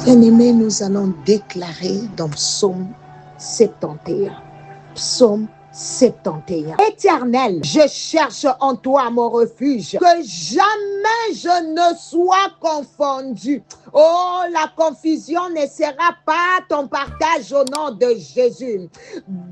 Bien-aimés, nous allons déclarer dans Psaume 71. Psaume 71. Éternel, je cherche en toi mon refuge, que jamais je ne sois confondu. Oh, la confusion ne sera pas ton partage au nom de Jésus.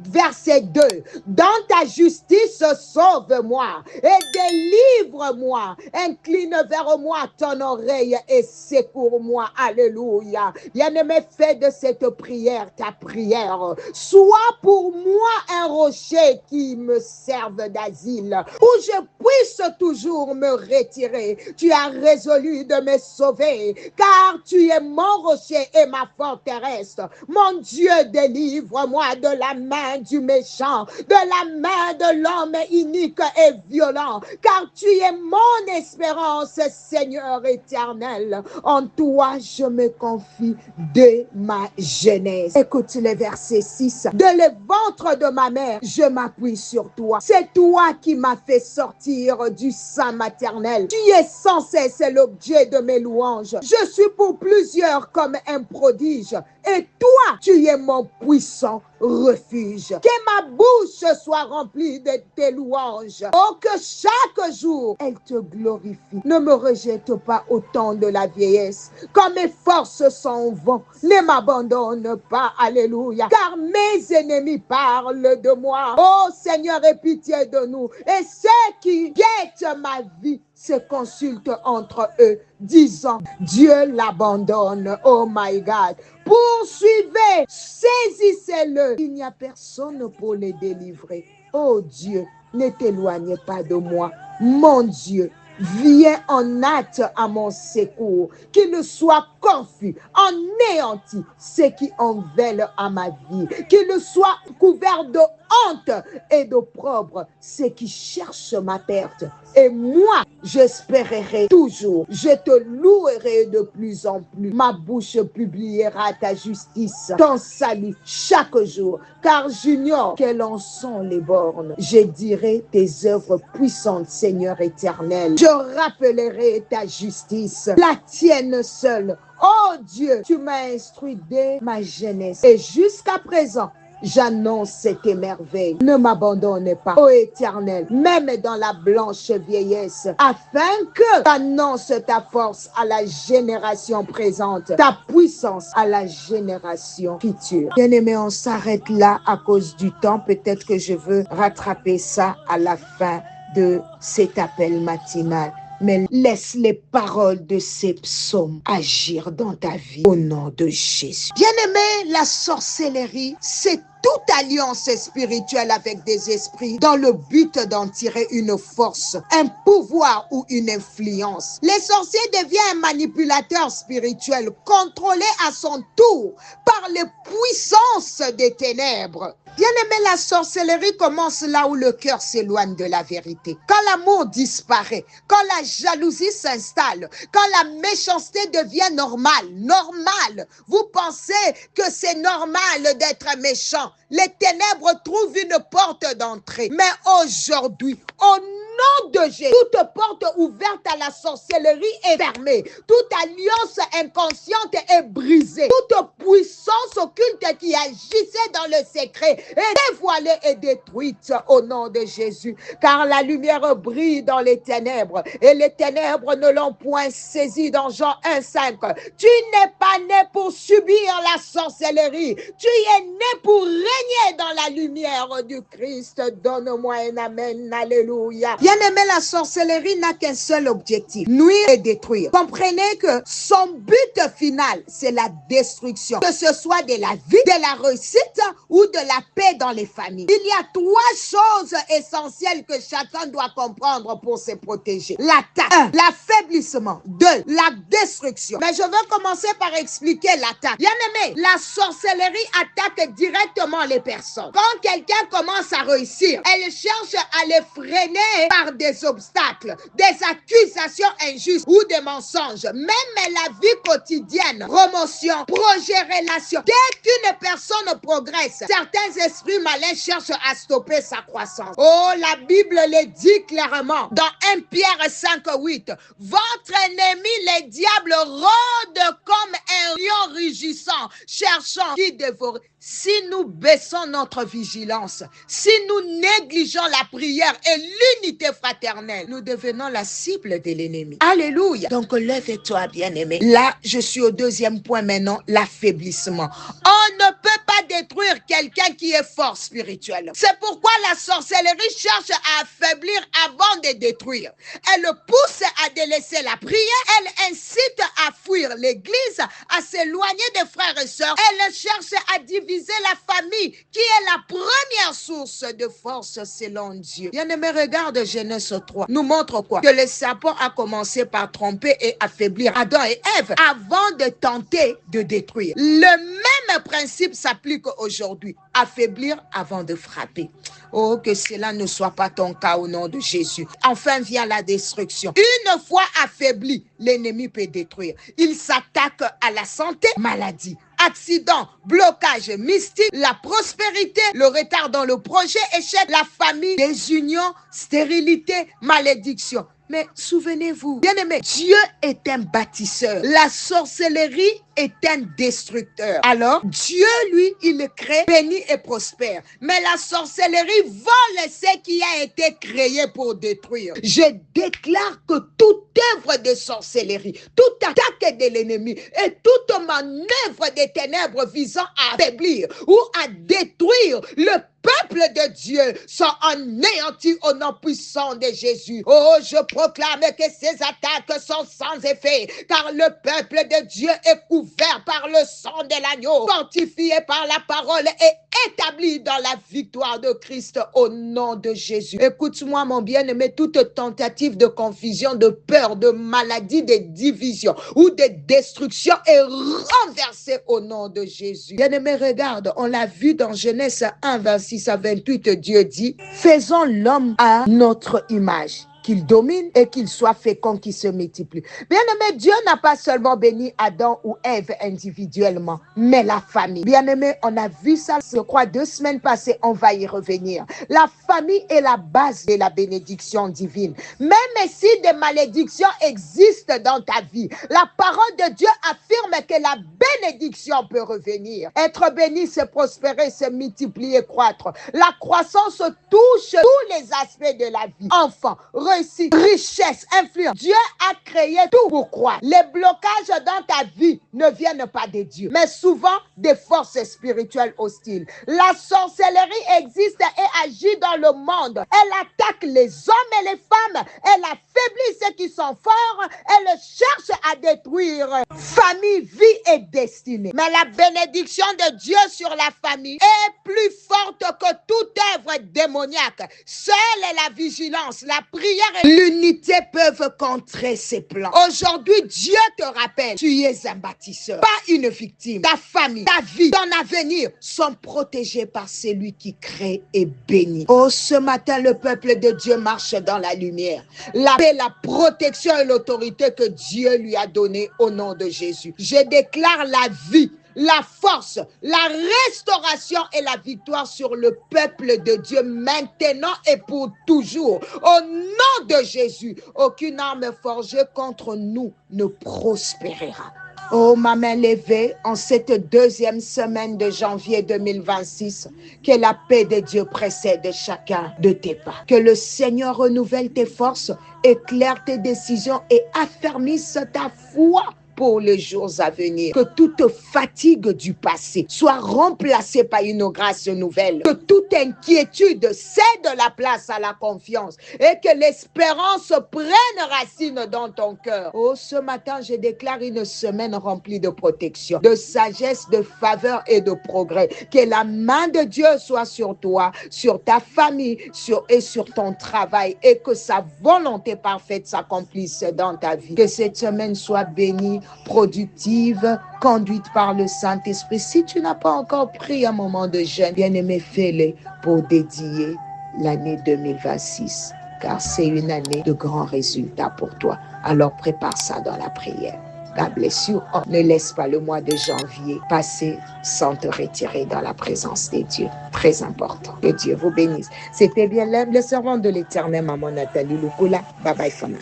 Verset 2. Dans ta justice, sauve-moi et délivre-moi. Incline vers moi ton oreille et secours-moi. Alléluia. Bien-aimé, fais de cette prière ta prière. Sois pour moi un rocher qui me serve d'asile, où je puisse toujours me retirer. Tu as résolu de me sauver, car tu es mon rocher et ma forteresse. Mon Dieu, délivre-moi de la main du méchant, de la main de l'homme inique et violent, car tu es mon espérance, Seigneur éternel. En toi, je me confie de ma jeunesse. Écoute le verset 6. De le ventre de ma mère, je m'appuie sur toi. C'est toi qui m'as fait sortir du sein maternel. Tu es sans cesse l'objet de mes louanges. Je suis pour plusieurs comme un prodige. Et toi, tu es mon puissant refuge. Que ma bouche soit remplie de tes louanges. Oh, que chaque jour, elle te glorifie. Ne me rejette pas au temps de la vieillesse. Quand mes forces sont au vent, ne m'abandonne pas. Alléluia. Car mes ennemis parlent de moi. Oh Seigneur, aie pitié de nous. Et ceux qui guettent ma vie se consultent entre eux, disant, Dieu l'abandonne. Oh my God. Poursuivez, saisissez-le. Il n'y a personne pour les délivrer. Oh Dieu, ne t'éloigne pas de moi. Mon Dieu, viens en hâte à mon secours, qu'il soit confus, anéanti, ceux qui en veulent à ma vie, qu'il soit couvert de honte et d'opprobre, ceux qui cherchent ma perte. Et moi, j'espérerai toujours, je te louerai de plus en plus. Ma bouche publiera ta justice, ton salut chaque jour, car j'ignore quelles en sont les bornes. Je dirai tes œuvres puissantes, Seigneur éternel. Je rappellerai ta justice, la tienne seule. Oh Dieu, tu m'as instruit dès ma jeunesse et jusqu'à présent, j'annonce tes merveilles. Ne m'abandonne pas, ô Éternel, même dans la blanche vieillesse, afin que j'annonce ta force à la génération présente, ta puissance à la génération future. Bien-aimé, on s'arrête là à cause du temps. Peut-être que je veux rattraper ça à la fin de cet appel matinal. Mais laisse les paroles de ces psaumes agir dans ta vie au nom de Jésus. Bien-aimé, la sorcellerie, c'est toute alliance spirituelle avec des esprits dans le but d'en tirer une force, un pouvoir ou une influence. Les sorciers deviennent un manipulateur spirituel contrôlé à son tour par les puissances des ténèbres. Bien-aimé, la sorcellerie commence là où le cœur s'éloigne de la vérité. Quand l'amour disparaît, quand la jalousie s'installe, quand la méchanceté devient normale. Vous pensez que c'est normal d'être méchant. Les ténèbres trouvent une porte d'entrée. Mais aujourd'hui, au nom de Jésus, toute porte ouverte à la sorcellerie est fermée. Toute alliance inconsciente est brisée. Toute puissance occulte qui agissait dans le secret est dévoilée et détruite au nom de Jésus. Car la lumière brille dans les ténèbres et les ténèbres ne l'ont point saisi dans Jean 1,5. Tu n'es pas né pour subir la sorcellerie. Tu es né pour régner dans la lumière du Christ. Donne-moi un amen. Alléluia. Bien-aimé, la sorcellerie n'a qu'un seul objectif, nuire et détruire. Comprenez que son but final, c'est la destruction. Que ce soit de la vie, de la réussite ou de la paix dans les familles. Il y a trois choses essentielles que chacun doit comprendre pour se protéger. L'attaque, 1, l'affaiblissement, 2, la destruction. Mais je veux commencer par expliquer l'attaque. Bien-aimé, la sorcellerie attaque directement les personnes. Quand quelqu'un commence à réussir, elle cherche à les freiner par des obstacles, des accusations injustes ou des mensonges. Même la vie quotidienne, promotion, projet, relation. Dès qu'une personne progresse, certains esprits malins cherchent à stopper sa croissance. Oh, la Bible le dit clairement dans 1 Pierre 5,8. Votre ennemi, le diable, rôde comme un lion rugissant, cherchant qui dévorer. Si nous baissons notre vigilance, si nous négligeons la prière et l'unité fraternelle, nous devenons la cible de l'ennemi. Alléluia. Donc lève-toi, bien-aimé. Là, je suis au deuxième point maintenant, l'affaiblissement. On ne peut pas détruire quelqu'un qui est fort spirituellement. C'est pourquoi la sorcellerie cherche à affaiblir avant de détruire. Elle pousse à délaisser la prière, elle incite à fuir l'église, à s'éloigner des frères et sœurs. Elle cherche à diviser la famille, qui est la première source de force selon Dieu. Bien-aimé, regarde Genèse 3. Nous montre quoi? Que le serpent a commencé par tromper et affaiblir Adam et Ève avant de tenter de détruire. Le même principe s'applique aujourd'hui. Affaiblir avant de frapper. Oh, que cela ne soit pas ton cas au nom de Jésus. Enfin vient la destruction. Une fois affaibli, l'ennemi peut détruire. Il s'attaque à la santé, maladie, accident, blocage mystique, la prospérité, le retard dans le projet, échec, la famille, désunion, stérilité, malédiction. Mais souvenez-vous, bien-aimé, Dieu est un bâtisseur. La sorcellerie est un destructeur. Alors, Dieu, lui, il crée, bénit et prospère. Mais la sorcellerie vole ce qui a été créé pour détruire. Je déclare que toute œuvre de sorcellerie, toute attaque de l'ennemi et toute manœuvre des ténèbres visant à affaiblir ou à détruire le peuple de Dieu sont anéantis au nom puissant de Jésus. Oh, je proclame que ces attaques sont sans effet, car le peuple de Dieu est couvert par le sang de l'agneau, fortifié par la parole et établi dans la victoire de Christ au nom de Jésus. Écoute-moi, mon bien-aimé, toute tentative de confusion, de peur, de maladie, de division ou de destruction est renversée au nom de Jésus. Bien-aimé, regarde, on l'a vu dans Genèse 1, verset 6 à 28, Dieu dit, faisons l'homme à notre image, qu'il domine et qu'il soit fécond, qu'il se multiplie. Bien-aimé, Dieu n'a pas seulement béni Adam ou Ève individuellement, mais la famille. Bien-aimé, on a vu ça, je crois, 2 semaines passées, on va y revenir. La famille est la base de la bénédiction divine. Même si des malédictions existent dans ta vie, la parole de Dieu affirme que la bénédiction peut revenir. Être béni, c'est prospérer, c'est multiplier, croître. La croissance touche tous les aspects de la vie. Enfant, réussite, richesse, influence. Dieu a créé tout pour croire. Les blocages dans ta vie ne viennent pas de Dieu, mais souvent des forces spirituelles hostiles. La sorcellerie existe et agit dans le monde. Elle attaque les hommes et les femmes. Elle affaiblit ceux qui sont forts. Elle cherche à détruire famille, vie et destinée. Mais la bénédiction de Dieu sur la famille est plus forte que toute œuvre démoniaque. Seule la vigilance, la prière et l'unité peuvent contrer ces plans. Aujourd'hui, Dieu te rappelle, tu es un bâtisseur, pas une victime. Ta famille, ta vie, ton avenir sont protégés par celui qui crée et bénit. Oh, ce matin, le peuple de Dieu marche dans la lumière. La paix, la protection et l'autorité que Dieu lui a donnée au nom de Jésus. Je déclare la vie, la force, la restauration et la victoire sur le peuple de Dieu maintenant et pour toujours. Au nom de Jésus, aucune arme forgée contre nous ne prospérera. Oh, ma main levée en cette 2e semaine de janvier 2026, que la paix de Dieu précède chacun de tes pas. Que le Seigneur renouvelle tes forces, éclaire tes décisions et affermisse ta foi pour les jours à venir. Que toute fatigue du passé soit remplacée par une grâce nouvelle. Que toute inquiétude cède la place à la confiance et que l'espérance prenne racine dans ton cœur. Oh, ce matin, je déclare une semaine remplie de protection, de sagesse, de faveur et de progrès. Que la main de Dieu soit sur toi, sur ta famille, sur ton travail et que sa volonté parfaite s'accomplisse dans ta vie. Que cette semaine soit bénie, productive, conduite par le Saint-Esprit. Si tu n'as pas encore pris un moment de jeûne, bien-aimé, fais-le pour dédier l'année 2026, car c'est une année de grands résultats pour toi. Alors prépare ça dans la prière. God bless you. Oh, ne laisse pas le mois de janvier passer sans te retirer dans la présence de Dieu. Très important. Que Dieu vous bénisse. C'était bien l'humble servante de l'Éternel, maman Nathalie Lupula. Bye bye for now.